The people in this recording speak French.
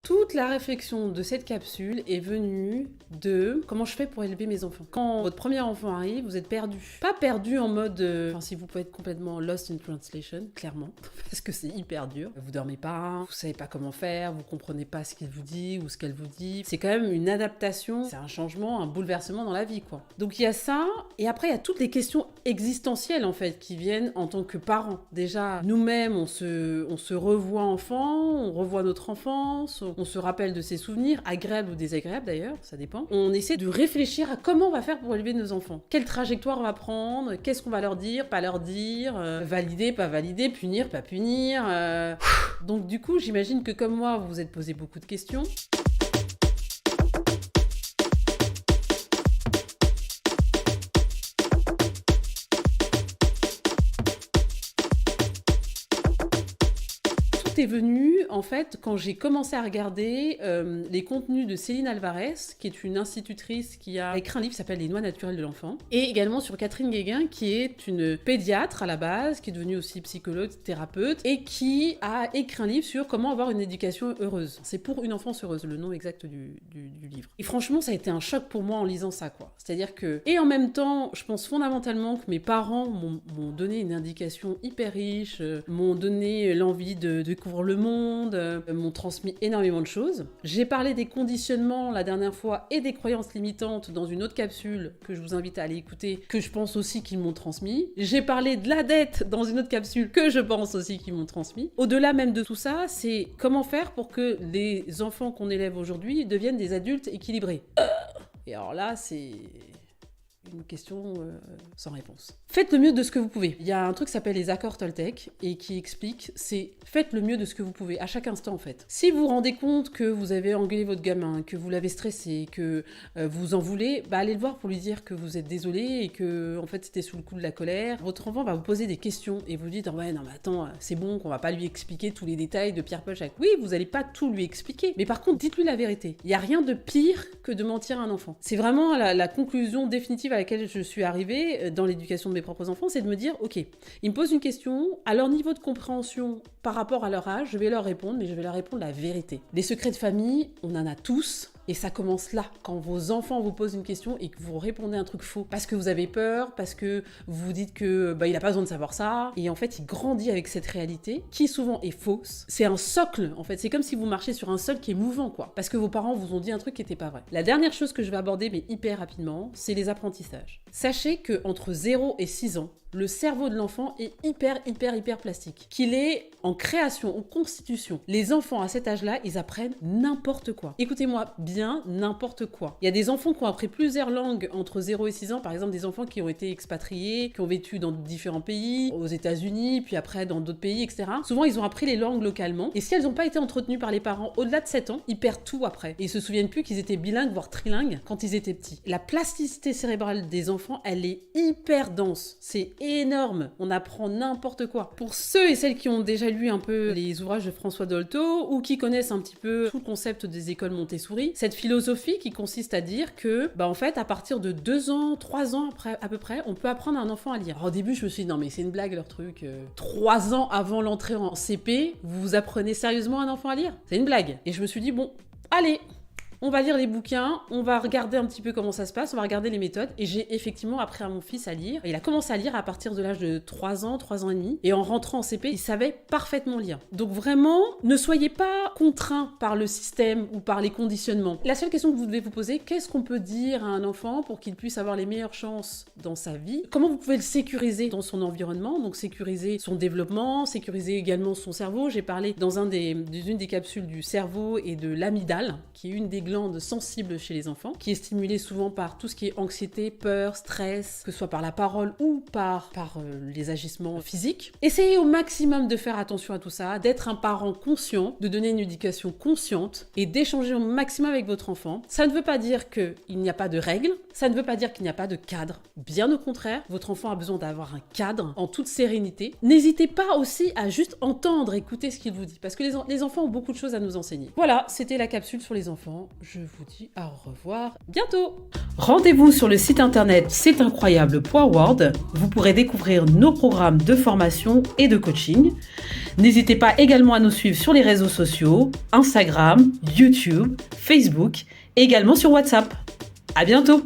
Toute la réflexion de cette capsule est venue de comment je fais pour élever mes enfants. Quand votre premier enfant arrive, vous êtes perdu. Pas perdu en mode... Enfin, si vous pouvez être complètement lost in translation, clairement, parce que c'est hyper dur. Vous dormez pas, vous savez pas comment faire, vous comprenez pas ce qu'il vous dit ou ce qu'elle vous dit. C'est quand même une adaptation, c'est un changement, un bouleversement dans la vie, quoi. Donc il y a ça, et après il y a toutes les questions existentielles, en fait, qui viennent en tant que parents. Déjà, nous-mêmes, on se revoit enfant, on revoit notre enfance, on se rappelle de ses souvenirs, agréables ou désagréables d'ailleurs, ça dépend. On essaie de réfléchir à comment on va faire pour élever nos enfants. Quelle trajectoire on va prendre, qu'est-ce qu'on va leur dire, pas leur dire, valider, pas valider, punir, pas punir. Donc du coup, j'imagine que comme moi, vous vous êtes posé beaucoup de questions. Est venu en fait quand j'ai commencé à regarder les contenus de Céline Alvarez, qui est une institutrice qui a écrit un livre qui s'appelle Les Lois naturelles de l'enfant, et également sur Catherine Guéguin, qui est une pédiatre à la base, qui est devenue aussi psychologue, thérapeute, et qui a écrit un livre sur comment avoir une éducation heureuse. C'est pour une enfance heureuse, le nom exact du livre. Et franchement, ça a été un choc pour moi en lisant ça, quoi. C'est-à-dire que, et en même temps, je pense fondamentalement que mes parents m'ont donné une indication hyper riche, m'ont donné l'envie de découvrir le monde, m'ont transmis énormément de choses. J'ai parlé des conditionnements la dernière fois et des croyances limitantes dans une autre capsule que je vous invite à aller écouter, que je pense aussi qu'ils m'ont transmis. J'ai parlé de la dette dans une autre capsule que je pense aussi qu'ils m'ont transmis. Au-delà même de tout ça, c'est comment faire pour que les enfants qu'on élève aujourd'hui deviennent des adultes équilibrés. Et alors là, c'est... une question sans réponse. Faites le mieux de ce que vous pouvez. Il y a un truc qui s'appelle les accords Toltec et qui explique, c'est faites le mieux de ce que vous pouvez, à chaque instant en fait. Si vous vous rendez compte que vous avez engueulé votre gamin, que vous l'avez stressé, que vous en voulez, allez le voir pour lui dire que vous êtes désolé et que en fait c'était sous le coup de la colère. Votre enfant va vous poser des questions et vous dites ouais non mais attends, c'est bon qu'on va pas lui expliquer tous les détails de Pierre Paul Jacques. Oui, vous allez pas tout lui expliquer, mais par contre dites-lui la vérité. Il y a rien de pire que de mentir à un enfant. C'est vraiment la conclusion définitive à laquelle je suis arrivée dans l'éducation de mes propres enfants, c'est de me dire, ok, ils me posent une question, à leur niveau de compréhension par rapport à leur âge, je vais leur répondre, mais je vais leur répondre la vérité. Les secrets de famille, on en a tous, et ça commence là, quand vos enfants vous posent une question et que vous répondez un truc faux, parce que vous avez peur, parce que vous vous dites que il a pas besoin de savoir ça, et en fait il grandit avec cette réalité, qui souvent est fausse. C'est un socle, en fait, c'est comme si vous marchiez sur un socle qui est mouvant, quoi, parce que vos parents vous ont dit un truc qui était pas vrai. La dernière chose que je vais aborder, mais hyper rapidement, c'est les apprentissages. Sachez que entre 0 et 6 ans, le cerveau de l'enfant est hyper plastique. Qu'il est en création, en constitution. Les enfants à cet âge-là, ils apprennent n'importe quoi. Écoutez-moi bien, n'importe quoi. Il y a des enfants qui ont appris plusieurs langues entre 0 et 6 ans, par exemple des enfants qui ont été expatriés, qui ont vécu dans différents pays, aux États-Unis, puis après dans d'autres pays, etc. Souvent, ils ont appris les langues localement. Et si elles n'ont pas été entretenues par les parents au-delà de 7 ans, ils perdent tout après. Et ils se souviennent plus qu'ils étaient bilingues, voire trilingues, quand ils étaient petits. La plasticité cérébrale des enfants, elle est hyper dense. C'est énorme. On apprend n'importe quoi. Pour ceux et celles qui ont déjà lu un peu les ouvrages de François Dolto ou qui connaissent un petit peu tout le concept des écoles Montessori, cette philosophie qui consiste à dire que, en fait, à partir de 2 ans, 3 ans après, à peu près, on peut apprendre à un enfant à lire. Alors, au début, je me suis dit, non mais c'est une blague leur truc. 3 ans avant l'entrée en CP, vous apprenez sérieusement à un enfant à lire? C'est une blague. Et je me suis dit, bon, allez, on va lire les bouquins, on va regarder un petit peu comment ça se passe, on va regarder les méthodes. Et j'ai effectivement appris à mon fils à lire. Il a commencé à lire à partir de l'âge de 3 ans, 3 ans et demi. Et en rentrant en CP, il savait parfaitement lire. Donc vraiment, ne soyez pas contraints par le système ou par les conditionnements. La seule question que vous devez vous poser, qu'est-ce qu'on peut dire à un enfant pour qu'il puisse avoir les meilleures chances dans sa vie? Comment vous pouvez le sécuriser dans son environnement? Donc sécuriser son développement, sécuriser également son cerveau. J'ai parlé dans une des capsules du cerveau et de l'amygdale, qui est une des glandes sensibles chez les enfants, qui est stimulée souvent par tout ce qui est anxiété, peur, stress, que ce soit par la parole ou par les agissements physiques. Essayez au maximum de faire attention à tout ça, d'être un parent conscient, de donner une éducation consciente et d'échanger au maximum avec votre enfant. Ça ne veut pas dire qu'il n'y a pas de règles, ça ne veut pas dire qu'il n'y a pas de cadre. Bien au contraire, votre enfant a besoin d'avoir un cadre en toute sérénité. N'hésitez pas aussi à juste entendre, écouter ce qu'il vous dit, parce que les enfants ont beaucoup de choses à nous enseigner. Voilà, c'était la capsule sur les enfants. Je vous dis au revoir bientôt. Rendez-vous sur le site internet cestincroyable.world. Vous pourrez découvrir nos programmes de formation et de coaching. N'hésitez pas également à nous suivre sur les réseaux sociaux, Instagram, YouTube, Facebook, et également sur WhatsApp. À bientôt!